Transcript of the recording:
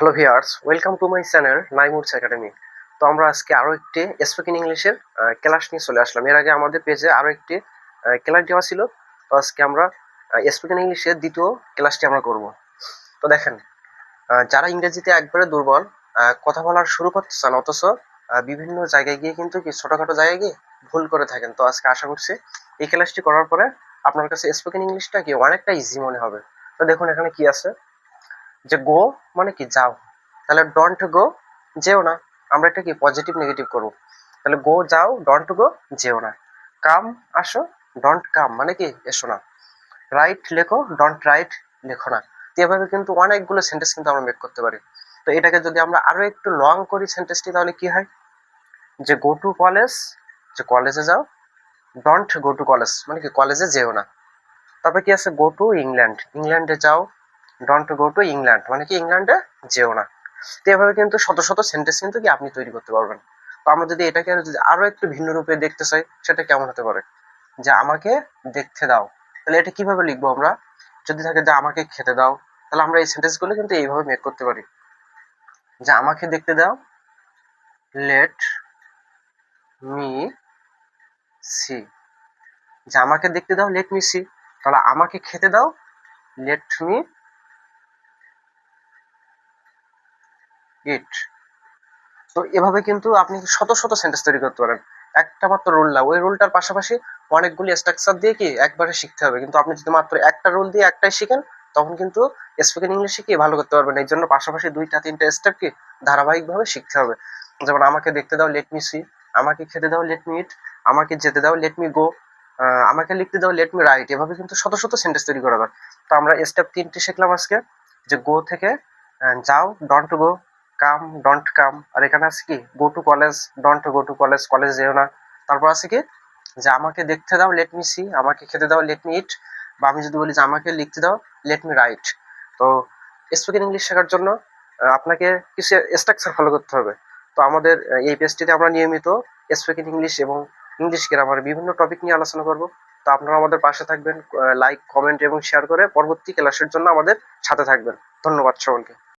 Hello viewers, welcome to my channel নাইমুডস academy. তো আমরা আজকে আরো একটি স্পোকেন ইংলিশের ক্লাস নিয়ে চলে আসলাম। এর আগে আমাদের পেজে আরো একটি ক্লাস দেওয়া ছিল। তো আজকে আমরা স্পোকেন ইংলিশের দ্বিতীয় ক্লাসটি আমরা করব। তো দেখেন, যারা ইংরেজিতে একবারে দুর্বল, কথা বলার শুরু করতে চান অথচ বিভিন্ন জায়গায় গিয়ে কিন্তু কি ছোটখাটো জায়গায় গিয়ে ভুল করে থাকেন, তো আজকে আশা করছি এই ক্লাসটি করার পরে আপনার কাছে স্পোকেন ইংলিশটা কি অনেকটা ইজি মনে হবে। তো দেখুন এখানে কি আছে, যে গো মানে কি যাও, তাহলে ডোন্ট গো যেও না। আমরা এটা কি পজিটিভ নেগেটিভ করব। তাহলে গো যাও, ডোন্ট গো যেও না। কাম আসো, ডোন্ট কাম মানে কি এসো না। রাইট লেখো, ডোন্ট রাইট লেখো না। তো এভাবে কিন্তু অনেকগুলো সেন্টেন্স কিন্তু আমরা মেক করতে পারি। তো এটাকে যদি আমরা আরো একটু লং করি সেন্টেন্সটি, তাহলে কি হয়, যে গো টু কলেজ, যে কলেজে যাও। ডোন্ট গো টু কলেজ মানে কি কলেজে যেও না। তারপরে কি আছে, গো টু ইংল্যান্ড, ইংল্যান্ডে যাও। ডোন্ট গো টু ইংল্যান্ড মানে কি ইংল্যান্ডে যেও না। তো এভাবে কিন্তু শত শত সেন্টেন্স কিন্তু কি আপনি তৈরি করতে পারবেন। তো আমরা যদি এটাকে যদি আরো একটু ভিন্ন রূপে দেখতে চাই, সেটা কেমন হতে পারে, যে আমাকে দেখতে দাও। তাহলে এটা কিভাবে লিখবো আমরা, যদি থাকে যে আমাকে খেতে দাও, তাহলে আমরা এই সেন্টেন্স গুলো কিন্তু এইভাবে মেক করতে পারি, যে আমাকে দেখতে দাও, লেট মি সি। যে আমাকে দেখতে দাও, লেট মি সি। তাহলে আমাকে খেতে দাও, লেট মি ইট। তো এভাবে কিন্তু আপনি শত শত সেন্টেন্স তৈরি করতে পারেন। একটা মাত্র রুল না, ওই রুলটার পাশাপাশি অনেকগুলি স্ট্রাকচার দিয়ে কি একবারে শিখতে হবে। কিন্তু আপনি যদি মাত্র একটা রুল দিয়ে একটাই শিখেন, তখন কিন্তু স্পোকেন ইংলিশে কি ভালো করতে পারবেন। এই জন্য পাশাপাশি দুইটা তিনটা স্টেপ কি ধারাবাহিকভাবে শিখতে হবে। যেমন আমাকে দেখতে দাও, লেট মি সি। আমাকে খেতে দাও, লেট মি ইট। আমাকে যেতে দাও, লেট মি গো। আমাকে লিখতে দাও, লেট মি রাইট। এভাবে কিন্তু শত শত সেন্টেন্স তৈরি করা যায়। তো আমরা স্টেপ তিনটি শিখলাম আজকে, যে গো থেকে যাও, ডন্ট গো। কাম, ডন্ট কাম। আর এখানে আছে কি go to college, don't go to college, college যেও না। তারপর আছে কি, যে আমাকে দেখতে দাও, লেট মি সি। আমাকে খেতে দাও, লেট মি ইট। বা আমি যদি বলি যে আমাকে লিখতে দাও, লেট মি রাইট। তো স্পোকেন ইংলিশ শেখার জন্য আপনাকে কিছু স্ট্রাকচার ফলো করতে হবে। তো আমাদের এই পেজটিতে আমরা নিয়মিত স্পোকেন ইংলিশ এবং ইংলিশ গ্রামার বিভিন্ন টপিক নিয়ে আলোচনা করব। তো আপনারা আমাদের পাশে থাকবেন, লাইক কমেন্ট এবং শেয়ার করে পরবর্তী ক্লাসের জন্য আমাদের সাথে থাকবেন। ধন্যবাদ সকলকে।